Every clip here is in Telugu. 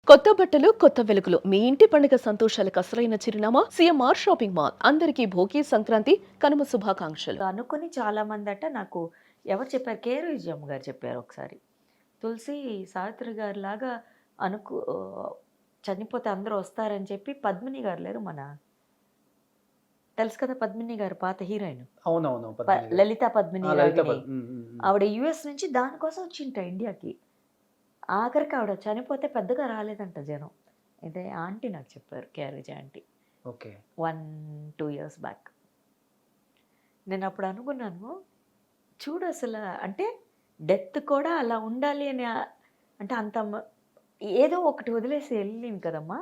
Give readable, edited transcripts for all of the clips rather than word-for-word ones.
కొత్త బట్టలు కొత్త వెలుగులు మీ ఇంటి పండుగ సంతోషాలకు అసలైన చిరునామా సిఎంఆర్ షాపింగ్ మాల్. అందరికీ భోగి సంక్రాంతి కనుమ శుభాకాంక్షలు. అనుకుని చాలా మంది అట నాకు ఎవరు చెప్పారు, కేర్ విజయమ్మ గారు చెప్పారు ఒకసారి. తులసి సావిత్రి గారి లాగా అనుకు చనిపోతే అందరూ వస్తారని చెప్పి పద్మిని గారు లేరు, మన తెలుసు కదా పద్మిని గారు, పాత హీరోయిన్. అవునవును. లలిత పద్మిని లలిత రాగిణి. ఆవిడ యుఎస్ నుంచి దానికోసం వచ్చింట ఇండియాకి. ఆఖరికి ఆవిడ చనిపోతే పెద్దగా రాలేదంట జనం. అయితే ఆంటీ నాకు చెప్పారు, కేర్ విజయ ఆంటీ. ఓకే. 1-2 years back. నేను అప్పుడు అనుకున్నాను, చూడు అసలు అంటే డెత్ కూడా అలా ఉండాలి అని అంటే అంత ఏదో ఒకటి వదిలేసి వెళ్ళింది కదమ్మా.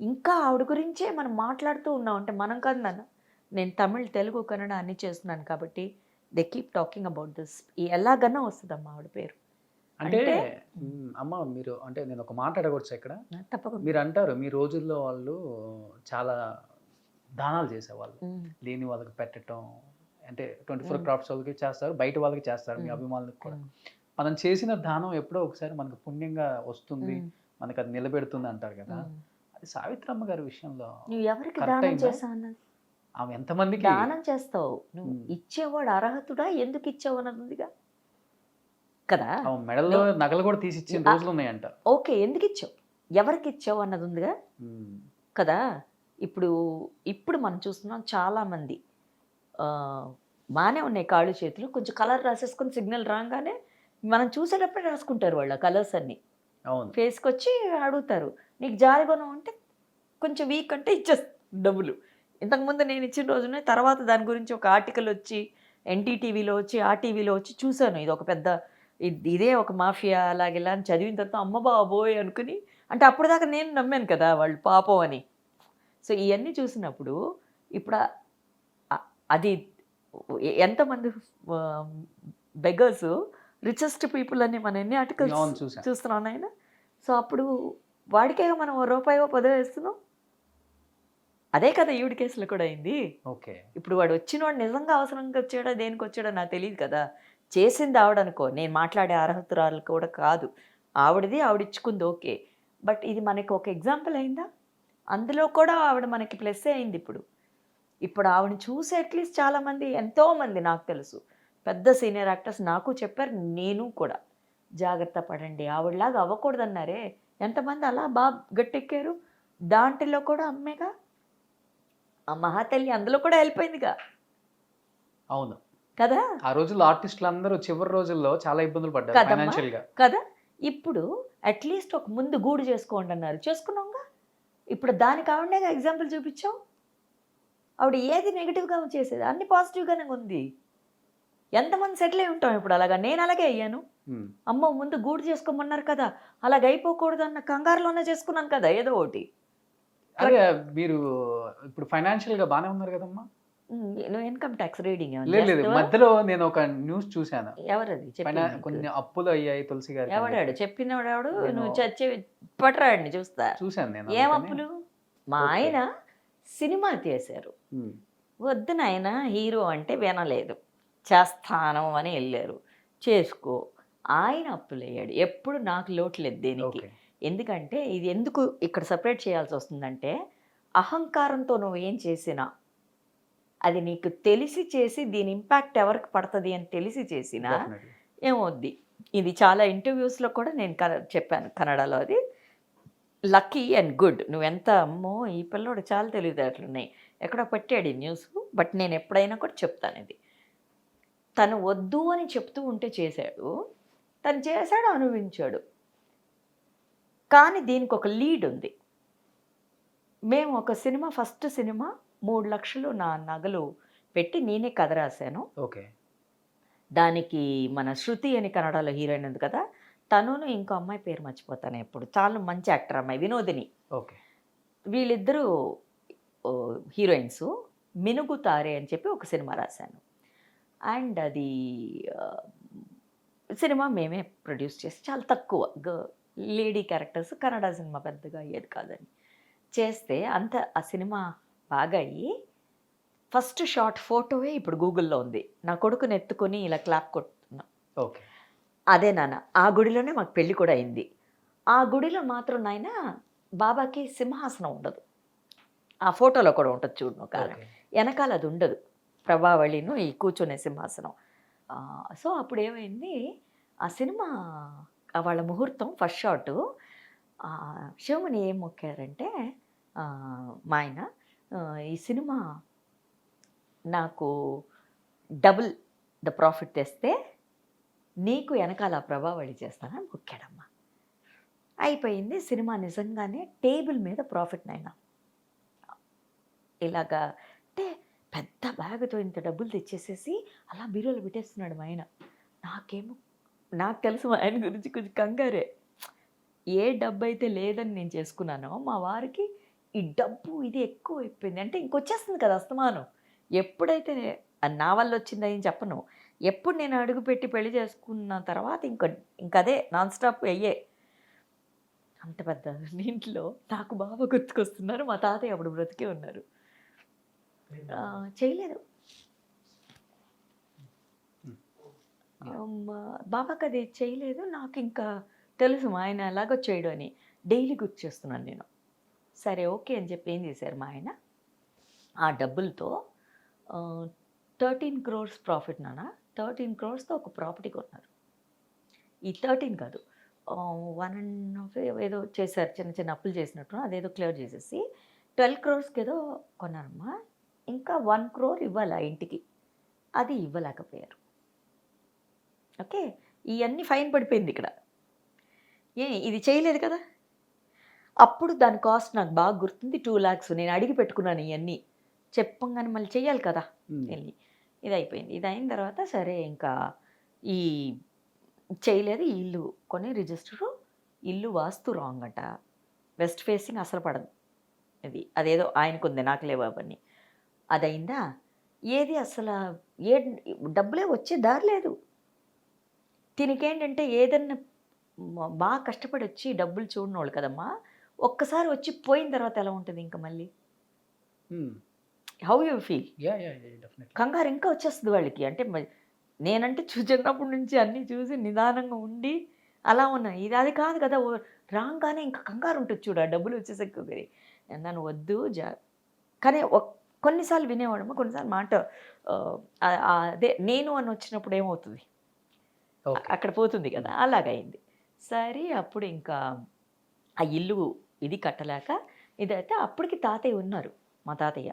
ఇంకా ఆవిడ గురించే మనం మాట్లాడుతూ ఉన్నాం. అంటే మనం కాదు నాన్న, నేను తమిళ్, తెలుగు, కన్నడ అన్నీ చేస్తున్నాను కాబట్టి they keep talking about this. ఎలాగన్నా వస్తుందమ్మా ఆవిడ పేరు. అంటే అమ్మ మీరు అంటే నేను ఒక మాట అడగొచ్చా ఇక్కడ? తప్పకుండా. మీరు అంటారు మీ రోజుల్లో వాళ్ళు చాలా దానాలు చేసేవాళ్ళు, లేని వాళ్ళకి పెట్టడం, అంటే 24 క్రాఫ్ట్స్ వాళ్ళకి చేస్తారు, బయట వాళ్ళకి చేస్తారు, మీ అభిమానులకు కూడా. మనం చేసిన దానం ఎప్పుడో ఒకసారి మనకు పుణ్యంగా వస్తుంది, మనకు అది నిలబెడుతుంది అంటారు కదా. అది సావిత్రమ్మ గారి విషయంలో నువ్వు ఎవరికి దానం చేసావు అన్నది, ఆమె ఎంతమందికి దానం చేస్తావు, నువ్వు ఇచ్చేవాడు అర్హతుడా, ఎందుకు ఇచ్చావు అన్నది ఉందిగా కదా. మెడల్లో నగలు కూడా తీసి ఇచ్చిన రోజులు ఉన్నాయంట. ఓకే, ఎందుకు ఇచ్చావు, ఎవరికి ఇచ్చావు అన్నది ఉందిగా కదా. ఇప్పుడు మనం చూస్తున్నాం చాలామంది బాగానే ఉన్నాయి కాళ్ళు చేతులు, కొంచెం కలర్ రాసేసుకొని సిగ్నల్ రాగానే మనం చూసేటప్పుడే రాసుకుంటారు వాళ్ళ కలర్స్ అన్నీ. ఫేస్కి వచ్చి అడుగుతారు, నీకు జాలిగుణం అంటే కొంచెం వీక్ అంటే ఇచ్చేస్తారు డబ్బులు. ఇంతకుముందు నేను ఇచ్చిన రోజునే తర్వాత దాని గురించి ఒక ఆర్టికల్ వచ్చి ఎన్టీటీవీలో వచ్చి, ఆ టీవీలో వచ్చి చూశాను. ఇది ఒక పెద్ద ఇదే ఒక మాఫియా అలాగేలా అని చదివిన తర్వాత అమ్మ బాబోయ్ అనుకుని, అంటే అప్పుడు దాకా నేను నమ్మాను కదా వాళ్ళు పాపం అని. సో ఇవన్నీ చూసినప్పుడు ఇప్పుడు అది ఎంతమంది బెగర్స్ రిచెస్ట్ పీపుల్ అని మనం ఎన్ని ఆర్టికల్స్ చూస్తున్నాం ఆయన. సో అప్పుడు వాడికే మనం రూపాయో 10 వేస్తున్నాం. అదే కదా ఈవిడ కేసులో కూడా అయింది. ఓకే. ఇప్పుడు వాడు వచ్చినవాడు నిజంగా అవసరంగా వచ్చాడా దేనికి వచ్చాడో నాకు తెలియదు కదా. చేసింది ఆవిడనుకో, నేను మాట్లాడే అర్హతురాలు కూడా కాదు, ఆవిడది ఆవిడిచ్చుకుంది ఓకే. బట్ ఇది మనకి ఒక ఎగ్జాంపుల్ అయిందా? అందులో కూడా ఆవిడ మనకి ప్లస్ అయింది. ఇప్పుడు ఆవిడని చూసి అట్లీస్ట్ చాలామంది, ఎంతోమంది నాకు తెలుసు పెద్ద సీనియర్ యాక్టర్స్ నాకు చెప్పారు, నేను కూడా జాగ్రత్త పడండి, ఆవిడలాగా అవ్వకూడదన్నారే. ఎంతమంది అలా బాగా గట్టెక్కారు. దాంట్లో కూడా అమ్మేగా ఆ మహాతల్లి, అందులో కూడా వెళ్ళిపోయిందిగా. అవును కదా. ఆ రోజుల్లో ఆర్టిస్టులు అందరూ చివరి రోజుల్లో చాలా ఇబ్బందులు పడ్డారు ఫైనాన్షియల్ గా కదా. ఇప్పుడు అట్లీస్ట్ ఒక ముందు గూడు చేసుకోండి అన్నారు, చేసుకున్నాంగా. ఇప్పుడు దానికి ఆవిడనేగా ఎగ్జాంపుల్ చూపించాం. ఆవిడ ఏది నెగిటివ్గా చేసేది, అన్ని పాజిటివ్గానే ఉంది. ఎంతమంది సెటిల్ అయి ఉంటాం ఇప్పుడు అలాగా. నేను అలాగే అయ్యాను. అమ్మ ముందు గూడు చేసుకోమన్నారు కదా, అలాగ అయిపోకూడదు అన్న కంగారులోనే చేసుకున్నాను కదా ఏదో ఒకటి. అదే మీరు ఇప్పుడు ఫైనాన్షియల్ గా బానే ఉన్నారు కదమ్మా. నువ్వు ఇన్కమ్ ట్యాక్స్ రీడింగ్ లేదు, మధ్యలో నేను ఒక న్యూస్ చూశాను. ఎవరది కొన్ని అప్పులు అయ్యాయి తులసి గారు. ఎవడాడు చెప్పినవాడు? నువ్వు చచ్చి పట్టరాడిని చూశాను నేను. ఏం అప్పులు? మా ఆయన సినిమా తీశారు, వద్దు నాయన హీరో అంటే వినలేదు, చేస్తాను అని వెళ్ళారు, చేసుకో. ఆయన అప్పులు అయ్యాడు. ఎప్పుడు నాకు లోటు లేదు దేనికి. ఎందుకంటే ఇది ఎందుకు ఇక్కడ సపరేట్ చేయాల్సి వస్తుందంటే, అహంకారంతో నువ్వు ఏం చేసినా అది నీకు తెలిసి చేసి దీని ఇంపాక్ట్ ఎవరికి పడుతుంది అని తెలిసి చేసినా ఏమవుద్ది. ఇది చాలా ఇంటర్వ్యూస్లో కూడా నేను చెప్పాను కన్నడలో. అది లక్కీ అండ్ గుడ్. నువ్వెంత అమ్మో ఈ పిల్లోడు చాలా తెలివితేటలున్నాయి, ఎక్కడో పెట్టాడు ఈ న్యూస్. బట్ నేను ఎప్పుడైనా కూడా చెప్తాను, ఇది తను వద్దు అని చెప్తూ ఉంటే చేశాడు, తను చేశాడు, అనుభవించాడు. కానీ దీనికి ఒక లీడ్ ఉంది. మేము ఒక సినిమా, ఫస్ట్ సినిమా 3 లక్షలు నా నగలు పెట్టి నేనే కథ రాశాను. ఓకే. దానికి మన శృతి అని కన్నడలో హీరోయిన్ ఉంది కదా, తనును ఇంకో అమ్మాయి పేరు మర్చిపోతాను ఎప్పుడు, చాలా మంచి యాక్టర్ అమ్మాయి, వినోదిని. ఓకే. వీళ్ళిద్దరూ హీరోయిన్స్. మినుగు తారే అని చెప్పి ఒక సినిమా రాశాను. అండ్ అది సినిమా మేమే ప్రొడ్యూస్ చేసి, చాలా తక్కువ లేడీ క్యారెక్టర్స్, కన్నడ సినిమా పెద్దగా అయ్యేది కాదని చేస్తే అంత ఆ సినిమా బాగా అయ్యి, ఫస్ట్ షార్ట్ ఫోటోవే ఇప్పుడు గూగుల్లో ఉంది. నా కొడుకుని ఎత్తుకొని ఇలా క్లాప్ కొట్టున్నా. ఓకే. అదే నాన్న, ఆ గుడిలోనే మాకు పెళ్ళి కూడా అయింది. ఆ గుడిలో మాత్రం నాయన బాబాకి సింహాసనం ఉండదు. ఆ ఫోటోలో కూడా ఉంటుంది చూడు నువ్వు కాలం. ఓకే. వెనకాల అది ఉండదు, ప్రభావళిను ఈ కూర్చునే సింహాసనం. సో అప్పుడు ఏమైంది, ఆ సినిమా వాళ్ళ ముహూర్తం ఫస్ట్ షాటు శివమణి ఏం మొక్కారంటే మా ఆయన ఈ సినిమా నాకు డబుల్ ద ప్రాఫిట్ తెస్తే నీకు వెనకాల ప్రభావళి చేస్తానని మొక్కాడమ్మా. అయిపోయింది. సినిమా నిజంగానే టేబుల్ మీద ప్రాఫిట్ నైనా ఇలాగా అంటే పెద్ద బ్యాగ్తో ఇంత డబ్బులు తెచ్చేసేసి అలా బీరోలో పెట్టేస్తున్నాడు మా ఆయన. నాకేమో నాకు తెలుసు మా ఆయన గురించి కొంచెం కంగారే. ఏ డబ్బు అయితే లేదని నేను చేసుకున్నానో మా వారికి ఈ డబ్బు ఇది ఎక్కువ అయిపోయింది. అంటే ఇంకొచ్చేస్తుంది కదా అస్తమానం. ఎప్పుడైతే నా వల్ల వచ్చిందని చెప్పను, ఎప్పుడు నేను అడుగుపెట్టి పెళ్లి చేసుకున్న తర్వాత ఇంకదే నాన్ స్టాప్ అయ్యే. అంత పెద్ద ఇంట్లో నాకు బాగా గుర్తుకొస్తున్నారు. మా తాతయ్య అప్పుడు బ్రతికే ఉన్నారు. చేయలేదు. బాబాకి అది చేయలేదు. నాకు ఇంకా తెలుసు మా ఆయన ఎలాగో చేయడు అని. డైలీ గుర్తు చేస్తున్నాను నేను. సరే ఓకే అని చెప్పి ఏం చేశారు మా ఆయన, ఆ డబ్బులతో 13 crores ప్రాఫిట్ నాన్న, 13 crores ఒక ప్రాపర్టీ కొన్నారు. ఈ 13 కాదు, 1.5 ఏదో చేశారు, చిన్న చిన్న అప్పులు చేసినట్టు అదేదో క్లియర్ చేసేసి 12 crores ఏదో కొన్నారమ్మా. ఇంకా 1 crore ఇవ్వాలి ఆ ఇంటికి, అది ఇవ్వలేకపోయారు. ఓకే, ఇవన్నీ ఫైన్ పడిపోయింది ఇక్కడ. ఇది చేయలేదు కదా. అప్పుడు దాని కాస్ట్ నాకు బాగా గుర్తుంది, 2 lakhs. నేను అడిగి పెట్టుకున్నాను ఇవన్నీ, చెప్పంగానే మళ్ళీ చెయ్యాలి కదా వెళ్ళి. ఇది అయిపోయింది. ఇది అయిన తర్వాత సరే ఇంకా ఈ చేయలేదు. ఈ ఇల్లు కొని రిజిస్టరు, ఇల్లు వాస్తు రాంగ్ అట, వెస్ట్ ఫేసింగ్ అసలు పడదు. అదేదో ఆయనకుంది, నాకు లేవు అవన్నీ. అదైందా, ఏది అసలు డబ్బులే వచ్చే దారి లేదు. దీనికేంటంటే ఏదన్నా బాగా కష్టపడి వచ్చి డబ్బులు చూడనోళ్ళు కదమ్మా, ఒక్కసారి వచ్చి పోయిన తర్వాత ఎలా ఉంటుంది ఇంకా మళ్ళీ. How you feel? కంగారు ఇంకా వచ్చేస్తుంది వాళ్ళకి. అంటే నేనంటే చిన్నప్పటి నుంచి అన్నీ చూసి నిదానంగా ఉండి అలా ఉన్నాను. అది కాదు కదా, రాగానే ఇంకా కంగారు ఉంటుంది చూడు, ఆ డబ్బులు వచ్చేసరికి. నన్ను వద్దు కానీ కొన్నిసార్లు వినేవాడమ్మా, కొన్నిసార్లు మాట అదే నేను అని వచ్చినప్పుడు ఏమవుతుంది అక్కడ పోతుంది కదా, అలాగైంది. సరే అప్పుడు ఇంకా ఆ ఇల్లు ఇది కట్టలేక ఇదైతే అప్పటికి తాతయ్య ఉన్నారు. మా తాతయ్య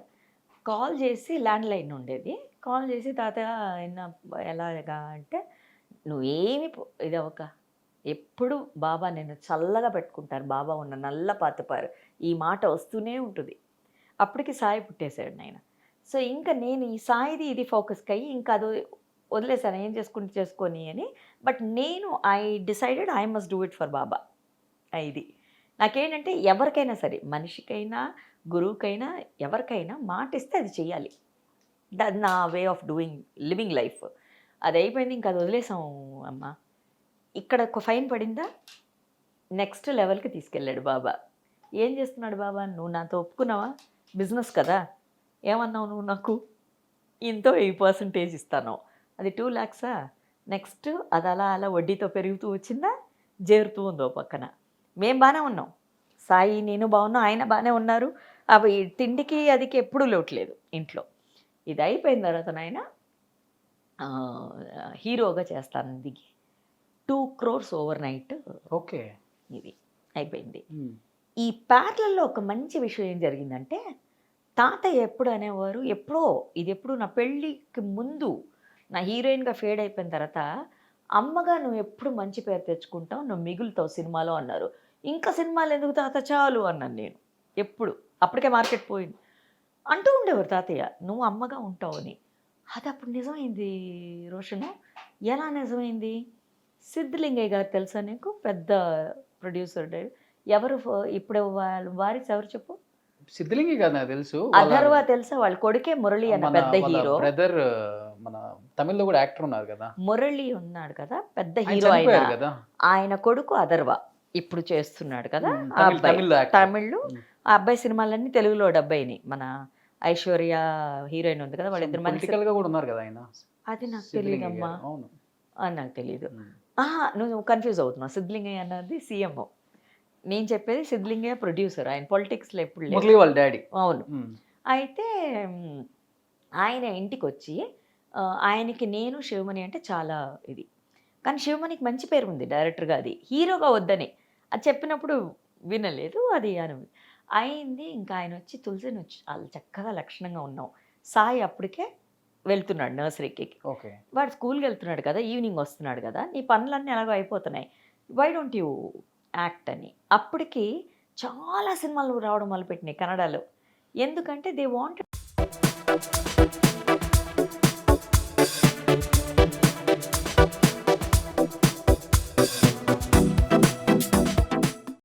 కాల్ చేసి, ల్యాండ్ లైన్ ఉండేది, కాల్ చేసి తాతయ్య ఎలాగా అంటే నువ్వేమి ఇది అవ్వక, ఎప్పుడు బాబా నేను చల్లగా పెట్టుకుంటారు, బాబా ఉన్న నల్ల పాతపారు, ఈ మాట వస్తూనే ఉంటుంది. అప్పటికి సాయి పుట్టేశాడు నాయన. సో ఇంకా నేను ఈ సాయిది ఇది ఫోకస్కి అయ్యి ఇంకా అది వదిలేసాను, ఏం చేసుకొని అని. బట్ నేను I decided I must do it for Baba. ఇది నాకేంటంటే ఎవరికైనా సరే, మనిషికైనా గురువుకైనా ఎవరికైనా మాట ఇస్తే అది చెయ్యాలి. నా వే ఆఫ్ లివింగ్ లైఫ్. అది అయిపోయింది, ఇంకా అది వదిలేసాం అమ్మ. ఇక్కడ ఒక ఫైన్ పడిందా, నెక్స్ట్ లెవెల్కి తీసుకెళ్ళాడు బాబా. ఏం చేస్తున్నాడు బాబా, నువ్వు నాతో ఒప్పుకున్నావా, బిజినెస్ కదా, ఏమన్నావు నువ్వు నాకు, ఇంతో 8% ఇస్తాను, అది 2 lakhs. నెక్స్ట్ అది అలా అలా వడ్డీతో పెరుగుతూ వచ్చిందా, చేరుతూ ఉందో పక్కన. మేము బాగానే ఉన్నాం, సాయి నేను బాగున్నాం, ఆయన బాగానే ఉన్నారు. అవి తిండికి అదికి ఎప్పుడూ లోట్లేదు ఇంట్లో. ఇది అయిపోయిన తర్వాత నాయన హీరోగా చేస్తాను దిగి 2 crores ఓవర్ నైట్. ఓకే, ఇది అయిపోయింది. ఈ ప్యార్లలో ఒక మంచి విషయం ఏం జరిగిందంటే, తాతయ్య ఎప్పుడు అనేవారు, ఎప్పుడో నా పెళ్ళికి ముందు నా హీరోయిన్గా ఫేడ్ అయిపోయిన తర్వాత, అమ్మగా నువ్వు ఎప్పుడు మంచి పేరు తెచ్చుకుంటావు, నువ్వు మిగులుతావు సినిమాలో అన్నారు. ఇంకా సినిమాలు ఎందుకు తాత, చాలు అన్నాను నేను. ఎప్పుడు అప్పటికే మార్కెట్ పోయింది అంటూ ఉండేవారు తాతయ్య, నువ్వు అమ్మగా ఉంటావు అని. అది అప్పుడు నిజమైంది రోషను. ఎలా నిజమైంది, సిద్ధలింగయ్య గారు తెలుసా నీకు, పెద్ద ప్రొడ్యూసర్. ఎవరు ఇప్పుడు వారిస్ ఎవరు చెప్పు? సిద్ధలింగి కాదు నాకు తెలుసు. అథర్వ తెలుసా, వాళ్ళ కొడుకే మురళి అన్న పెద్ద హీరో. బ్రదర్ మన తమిళ్లో కూడా యాక్టర్ ఉన్నారు కదా, మురళి ఉన్నాడు కదా పెద్ద హీరో. ఆయన కొడుకు అథర్వ ఇప్పుడు చేస్తున్నాడు కదా ఆ అబ్బాయి తమిళ్. ఆ అబ్బాయి సినిమాలన్నీ తెలుగులో డబ్ అయినాయి. మన ఐశ్వర్య హీరోయిన్ ఉంది కదా, వాళ్ళిద్దరు పొలిటికల్గా కూడా ఉన్నారు కదా ఆయన. అది నాకు తెలియదమ్మా, నాకు తెలియదు. నువ్వు కన్ఫ్యూజ్ అవుతున్నావు. సిద్ధలింగయ్య అన్నది సీఎం, నేను చెప్పేది సిద్లింగే ప్రొడ్యూసర్, ఆయన పొలిటిక్స్లో ఎప్పుడు లేదు. మురళి వాళ్ళ డాడీ. అవును. అయితే ఆయన ఇంటికి వచ్చి ఆయనకి నేను శివమణి అంటే చాలా ఇది, కానీ శివమణికి మంచి పేరు ఉంది డైరెక్టర్గా, అది హీరోగా వద్దని అది చెప్పినప్పుడు వినలేదు. అది అయింది. ఇంకా ఆయన వచ్చి తులసిని వచ్చి వాళ్ళు చక్కగా లక్షణంగా ఉన్నాం. సాయి అప్పటికే వెళ్తున్నాడు నర్సరీకి. ఓకే. వాడు స్కూల్కి వెళ్తున్నాడు కదా, ఈవినింగ్ వస్తున్నాడు కదా, నీ పనులన్నీ ఎలాగో అయిపోతున్నాయి, వై డోంట్ యూ యాక్ట్ అని. అప్పటికి చాలా సినిమాలు రావడం మొదలుపెట్టినాయి కన్నడలో. ఎందుకంటే దే వాంటెడ్